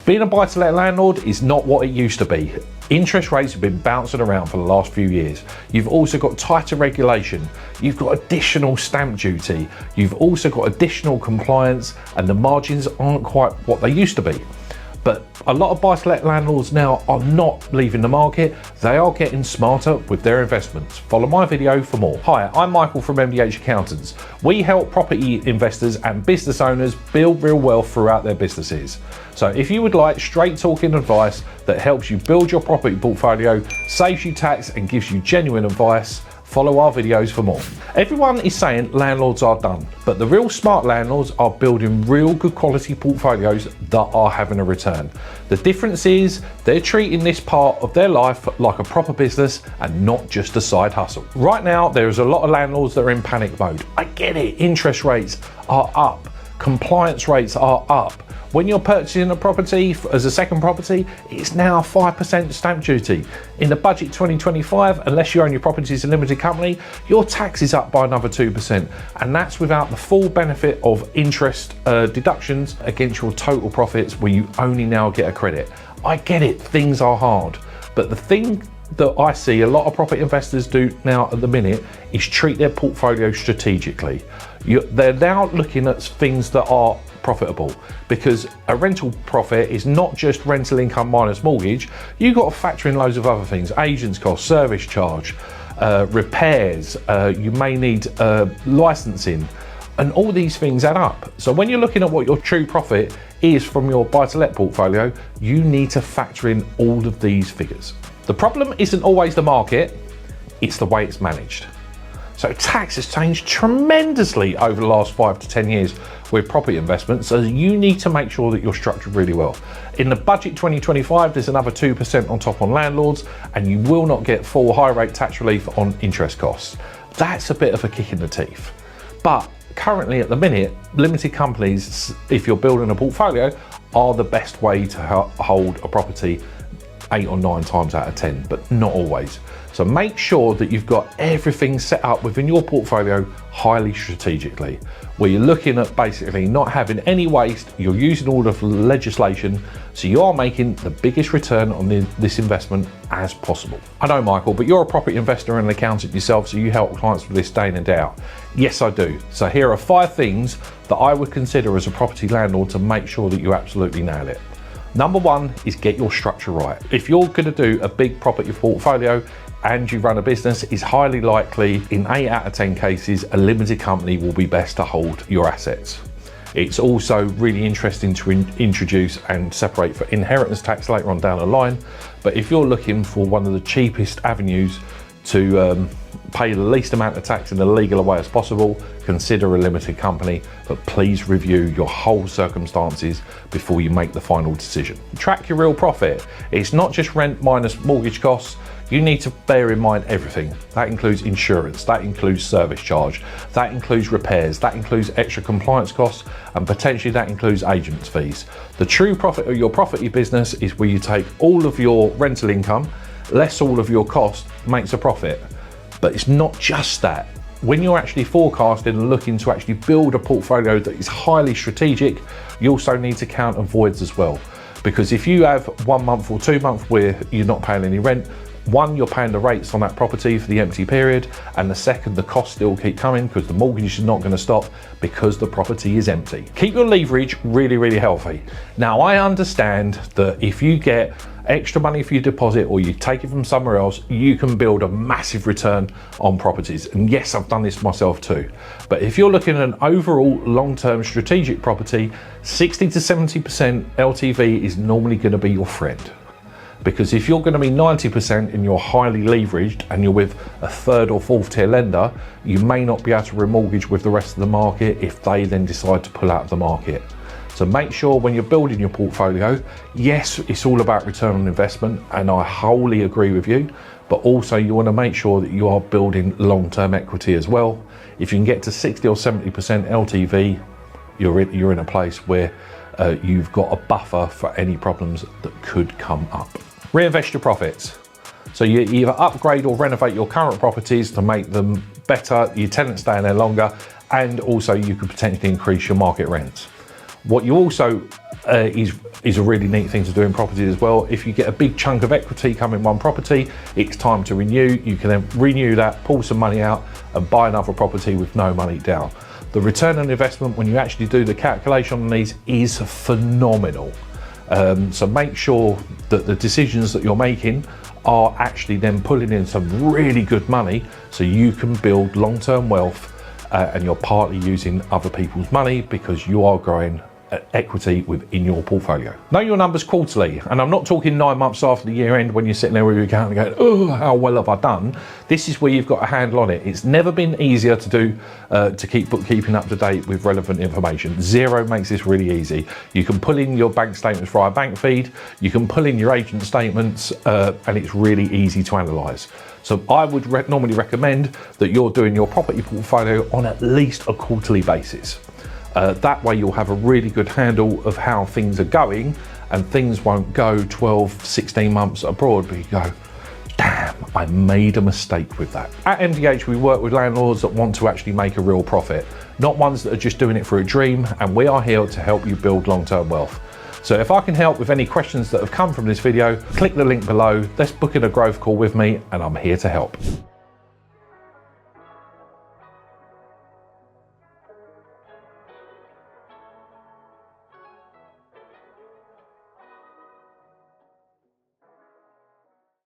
Being a buy-to-let landlord is not what it used to be. Interest rates have been bouncing around for the last few years. You've also got tighter regulation. You've got additional stamp duty. You've also got additional compliance, and the margins aren't quite what they used to be. But a lot of buy-to-let landlords now are not leaving the market. They are getting smarter with their investments. Follow my video for more. Hi, I'm Michael from MDH Accountants. We help property investors and business owners build real wealth throughout their businesses. So if you would like straight talking advice that helps you build your property portfolio, saves you tax and gives you genuine advice, follow our videos for more. Everyone is saying landlords are done, but the real smart landlords are building real good quality portfolios that are having a return. The difference is they're treating this part of their life like a proper business and not just a side hustle. Right now, there's a lot of landlords that are in panic mode. I get it, interest rates are up, compliance rates are up. When you're purchasing a property as a second property, it's now 5% stamp duty. In the budget 2025, unless you own your property as a limited company, your tax is up by another 2%. And that's without the full benefit of interest deductions against your total profits, where you only now get a credit. I get it, things are hard. But the thing that I see a lot of property investors do now at the minute is treat their portfolio strategically. They're now looking at things that are profitable, because a rental profit is not just rental income minus mortgage. You've got to factor in loads of other things: agents cost, service charge, repairs, you may need licensing, and all these things add up. So when you're looking at what your true profit is from your buy-to-let portfolio, you need to factor in all of these figures. The problem isn't always the market, it's the way it's managed. So tax has changed tremendously over the last 5 to 10 years with property investments, so you need to make sure that you're structured really well. In the budget 2025, there's another 2% on top on landlords, and you will not get full high rate tax relief on interest costs. That's a bit of a kick in the teeth. But currently at the minute, limited companies, if you're building a portfolio, are the best way to hold a property 8 or 9 times out of 10, but not always. So make sure that you've got everything set up within your portfolio highly strategically, where you're looking at basically not having any waste. You're using all of the legislation, so you are making the biggest return on this investment as possible. I know, Michael, but you're a property investor and an accountant yourself, so you help clients with this day in and day out. Yes, I do. So here are 5 things that I would consider as a property landlord to make sure that you absolutely nail it. Number 1 is get your structure right. If you're going to do a big property portfolio and you run a business, it's highly likely in 8 out of 10 cases a limited company will be best to hold your assets. It's also really interesting to introduce and separate for inheritance tax later on down the line. But if you're looking for one of the cheapest avenues to pay the least amount of tax in a legal way as possible, consider a limited company, but please review your whole circumstances before you make the final decision. Track your real profit. It's not just rent minus mortgage costs. You need to bear in mind everything. That includes insurance, that includes service charge, that includes repairs, that includes extra compliance costs, and potentially that includes agents fees. The true profit of your property business is where you take all of your rental income, less all of your cost, makes a profit. But it's not just that. When you're actually forecasting and looking to actually build a portfolio that is highly strategic, you also need to count on voids as well. Because if you have 1 month or 2 months where you're not paying any rent, 1, you're paying the rates on that property for the empty period, and the second, the costs still keep coming because the mortgage is not going to stop because the property is empty. Keep your leverage really, really healthy. Now, I understand that if you get extra money for your deposit or you take it from somewhere else, you can build a massive return on properties. And yes, I've done this myself too. But if you're looking at an overall long-term strategic property, 60 to 70% LTV is normally going to be your friend. Because if you're going to be 90% and you're highly leveraged and you're with a 3rd or 4th tier lender, you may not be able to remortgage with the rest of the market if they then decide to pull out of the market. So make sure when you're building your portfolio, yes, it's all about return on investment, and I wholly agree with you, but also you want to make sure that you are building long-term equity as well. If you can get to 60 or 70% LTV, you're in a place where you've got a buffer for any problems that could come up. Reinvest your profits. So you either upgrade or renovate your current properties to make them better, your tenants stay in there longer, and also you could potentially increase your market rents. What you also is is a really neat thing to do in property as well. If you get a big chunk of equity come in one property, it's time to renew. You can then renew that, pull some money out and buy another property with no money down. The return on investment when you actually do the calculation on these is phenomenal. So make sure that the decisions that you're making are actually then pulling in some really good money so you can build long-term wealth, and you're partly using other people's money because you are growing equity within your portfolio. Know your numbers quarterly, and I'm not talking 9 months after the year end when you're sitting there with your account and going, oh, how well have I done? This is where you've got a handle on it. It's never been easier to do, to keep bookkeeping up to date with relevant information. Xero makes this really easy. You can pull in your bank statements via bank feed, you can pull in your agent statements, and it's really easy to analyse. So I would normally recommend that you're doing your property portfolio on at least a quarterly basis. That way you'll have a really good handle of how things are going, and things won't go 12, 16 months abroad, but you go, damn, I made a mistake with that. At MDH, we work with landlords that want to actually make a real profit, not ones that are just doing it for a dream, and we are here to help you build long-term wealth. So if I can help with any questions that have come from this video, click the link below, let's book in a growth call with me, and I'm here to help.